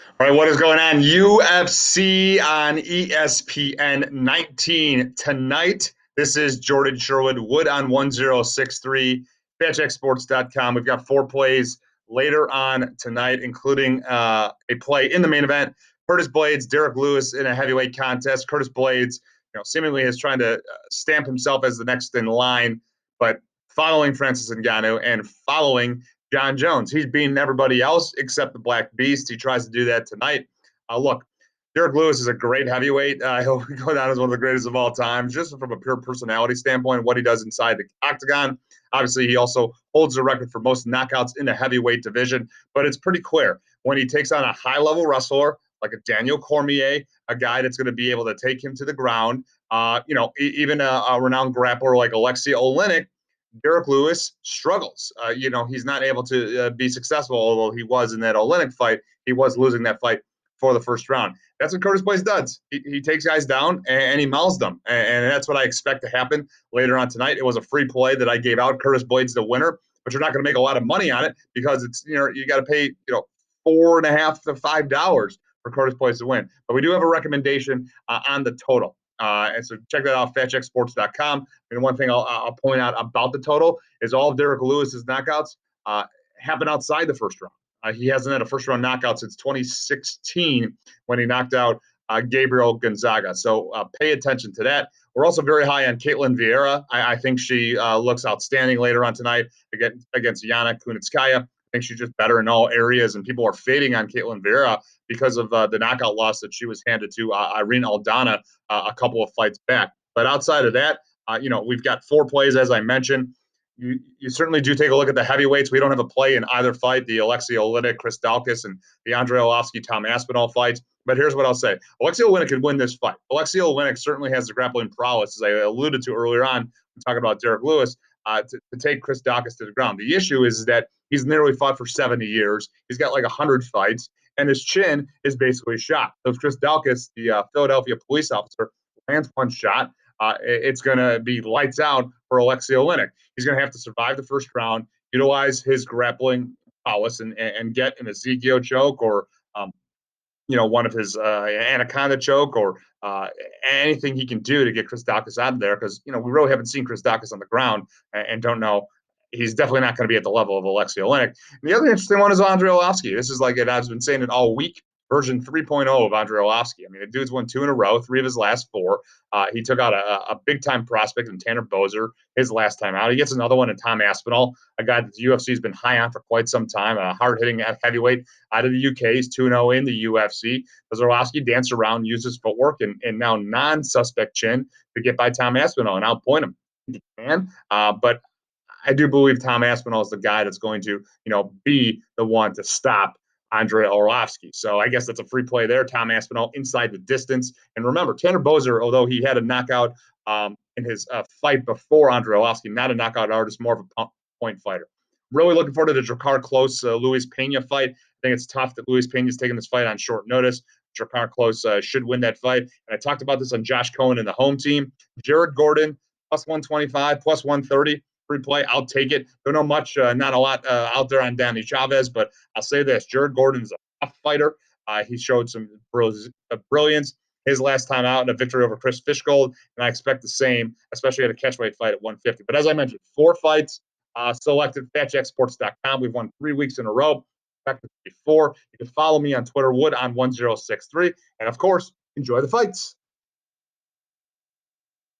All right, what is going on? UFC on ESPN 19 tonight. This is Jordan Sherwood, Wood on 1063, FatJackSports.com. We've got four plays later on tonight, including a play in the main event. Curtis Blaydes, Derrick Lewis in a heavyweight contest. Curtis Blaydes, seemingly is trying to stamp himself as the next in line, but following Francis Ngannou and following John Jones. He's beating everybody else except the Black Beast. He tries to do that tonight. Look, Derrick Lewis is a great heavyweight. He'll go down as one of the greatest of all time, just from a pure personality standpoint, what he does inside the octagon. Obviously, he also holds the record for most knockouts in the heavyweight division, but it's pretty clear when he takes on a high-level wrestler like a Daniel Cormier, a guy that's going to be able to take him to the ground, even a renowned grappler like Alexei Oleinik. Derrick Lewis struggles. He's not able to be successful, although he was in that Oleinik fight. He was losing that fight for the first round. That's what Curtis Blaydes does. He takes guys down and he mouths them. And that's what I expect to happen later on tonight. It was a free play that I gave out. Curtis Blaydes the winner, but you're not going to make a lot of money on it because it's, you got to pay, $4.50 to $5 for Curtis Blaydes to win. But we do have a recommendation on the total. And so check that out, FatJackSports.com. And one thing I'll point out about the total is all of Derrick Lewis's knockouts happen outside the first round. He hasn't had a first-round knockout since 2016 when he knocked out Gabriel Gonzaga. So pay attention to that. We're also very high on Caitlin Vieira. I think she looks outstanding later on tonight against Yana Kunitskaya. I think she's just better in all areas, and people are fading on Caitlin Vieira because of the knockout loss that she was handed to Irene Aldana a couple of fights back. But outside of that, we've got four plays, as I mentioned. You certainly do take a look at the heavyweights. We don't have a play in either fight, the Alexei Oleinik, Chris Daukaus, and the Andrei Arlovski, Tom Aspinall fights. But here's what I'll say. Alexei Oleinik could win this fight. Alexei Oleinik certainly has the grappling prowess, as I alluded to earlier on, talking about Derrick Lewis, to take Chris Daukaus to the ground. The issue is that he's nearly fought for 70 years. He's got like 100 fights, and his chin is basically shot. So if Chris Daukaus, the Philadelphia police officer, lands one shot, it's going to be lights out for Alexei Oleinik. He's going to have to survive the first round, utilize his grappling prowess, and get an Ezekiel choke or, one of his anaconda choke or anything he can do to get Chris Daukaus out of there because, we really haven't seen Chris Daukaus on the ground and don't know. He's definitely not going to be at the level of Alexei Oleinik. And the other interesting one is Andrei Arlovski. This is like I've been saying it all week. Version 3.0 of Andrei Arlovski. I mean, the dude's won two in a row, three of his last four. He took out a big-time prospect in Tanner Boser his last time out. He gets another one in Tom Aspinall, a guy that the UFC has been high on for quite some time, a hard-hitting heavyweight out of the UK. He's 2-0 in the UFC. Does Arlovski dance around, use his footwork, and now non-suspect chin to get by Tom Aspinall and outpoint him? He can, but I do believe Tom Aspinall is the guy that's going to, be the one to stop Andrei Arlovski. So I guess that's a free play there. Tom Aspinall inside the distance. And remember, Tanner Boser, although he had a knockout in his fight before Andrei Arlovski, not a knockout artist, more of a point fighter. Really looking forward to the Drakkar Klose Luis Pena fight. I think it's tough that Luis Pena is taking this fight on short notice. Drakkar Klose should win that fight. And I talked about this on Josh Cohen and the home team. Jared Gordon, plus 125, plus 130. Free play, I'll take it. Don't know much, not a lot out there on Danny Chavez, but I'll say this: Jared Gordon is a tough fighter. He showed some brilliance his last time out in a victory over Chris Fishgold, and I expect the same, especially at a catchweight fight at 150. But as I mentioned, four fights selected. FatJackSports.com. We've won 3 weeks in a row. Before, you can follow me on Twitter, Wood on 1063, and of course, enjoy the fights.